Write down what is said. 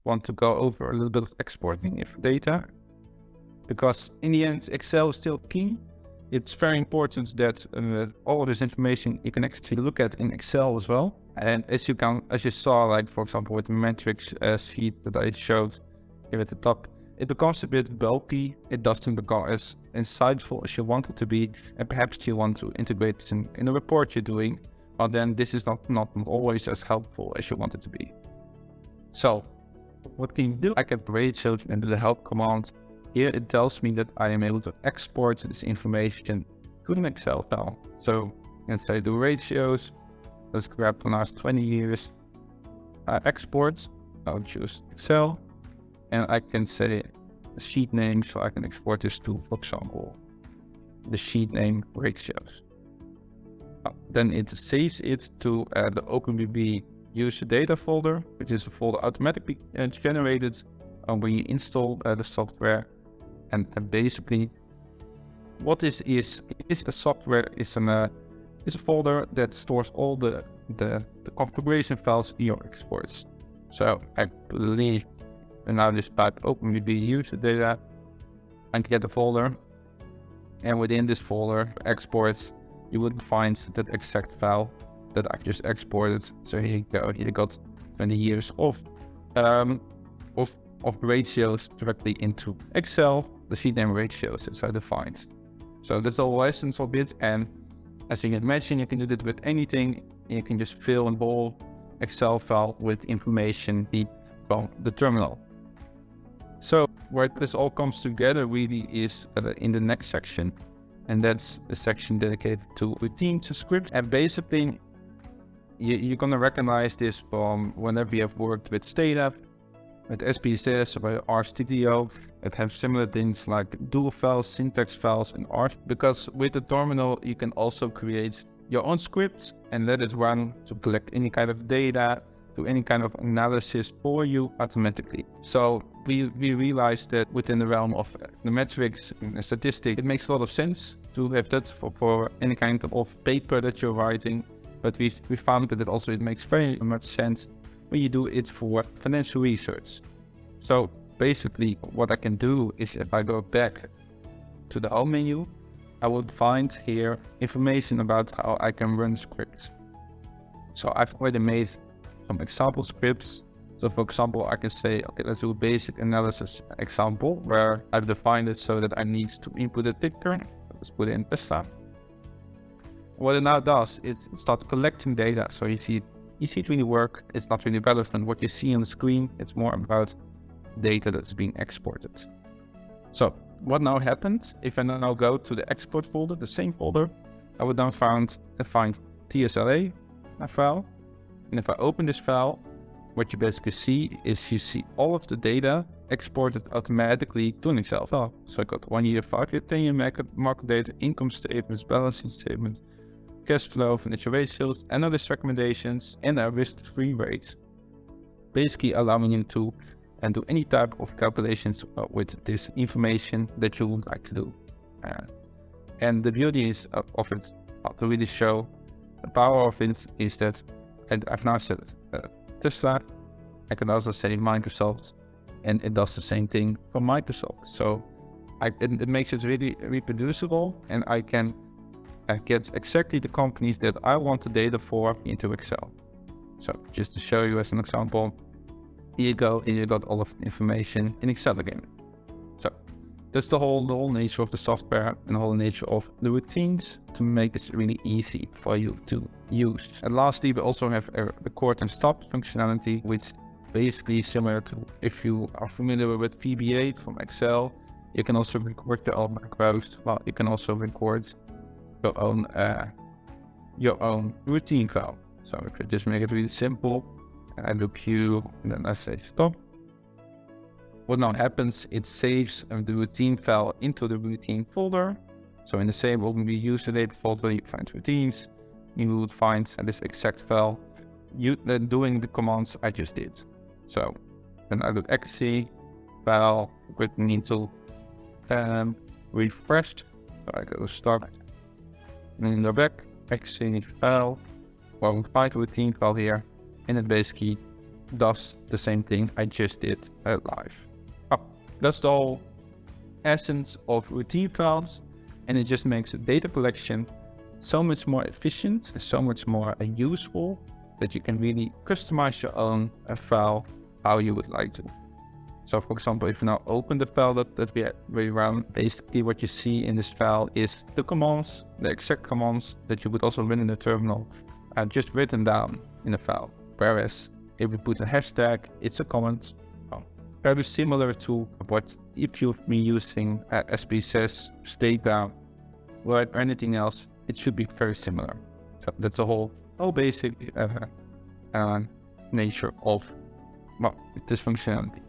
want to go over a little bit of exporting if data, because in the end, Excel is still key. It's very important that all of this information you can actually look at in Excel as well. And as you saw, like for example, with the metrics sheet that I showed here at the top, it becomes a bit bulky. It doesn't become as insightful as you want it to be. And perhaps you want to integrate this in a report you're doing, but then this is not always as helpful as you want it to be. So what can you do? I can ratios and do the help command. Here it tells me that I am able to export this information to an Excel file. So let's say do ratios. Let's grab the last 20 years. Exports. I'll choose Excel. And I can say a sheet name, so I can export this to, for example, the sheet name ratios. Then it saves it to the OpenBB user data folder, which is a folder automatically generated when you install the software. And basically, what this is the software is a folder that stores all the configuration files in your exports. So I believe, and now just type OpenBB user data and get a folder, and within this folder exports, you would find that exact file that I just exported. So here you go. Here you got 20 years of ratios directly into Excel. The sheet name ratios is defined. So that's all essence of it. And as you can imagine, you can do that with anything. You can just fill a whole Excel file with information from the terminal. So where this all comes together really is in the next section, and that's the section dedicated to routines and scripts. And basically, you're gonna recognize this from whenever you have worked with data, with SPSS or RStudio, that have similar things like dual files, syntax files, and R. Because with the terminal, you can also create your own scripts and let it run to collect any kind of data, do any kind of analysis for you automatically. So we realized that within the realm of the metrics and statistics, it makes a lot of sense to have that for any kind of paper that you're writing. But we found that it makes very much sense when you do it for financial research. So basically what I can do is, if I go back to the home menu, I would find here information about how I can run scripts. So I've already made some example scripts. So for example, I can say, okay, let's do a basic analysis example where I've defined it so that I need to input a ticker. Let's put it in Tesla. What it now does is it starts collecting data. So you see it really work. It's not really relevant what you see on the screen. It's more about data that's being exported. So what now happens if I now go to the export folder, the same folder, I would now find TSLA file. And if I open this file, what you basically see is you see all of the data exported automatically to an Excel file. So I got 1 year, 5 year, 10 year market data, income statements, balance sheet statement, cash flow, financial ratios, analyst recommendations, and a risk-free rate. Basically allowing you to do any type of calculations with this information that you would like to do. And the beauty is of it, to really show the power of it, is that I've now set Tesla. I can also say Microsoft, and it does the same thing for Microsoft. So it makes it really reproducible, and I can get exactly the companies that I want the data for into Excel. So just to show you as an example, here you go, and you got all of the information in Excel again. So that's the whole nature of the software and the whole nature of the routines to make this really easy for you to use. And lastly, we also have a record and stop functionality, which basically similar to if you are familiar with VBA from Excel. You can also record your own macros. Well, you can also record your own routine file. So if you just make it really simple, I do Q and then I say stop. What now happens, it saves the routine file into the routine folder. So in the same OpenBB user data folder, you find routines. You would find this exact file doing the commands I just did. So then I do exe file written into refreshed. So I go start and then go back, exe file, well, we find the routine file here, and it basically does the same thing I just did live. That's the whole essence of routine files, and it just makes data collection so much more efficient and so much more useful that you can really customize your own file how you would like to. So for example, if you now open the file that we run, basically what you see in this file is the commands, the exact commands that you would also run in the terminal, just written down in the file. Whereas if we put a hashtag, it's a comment. Very similar to what if you've been using SPSS, data, or anything else, it should be very similar. So that's the whole basic nature of this functionality.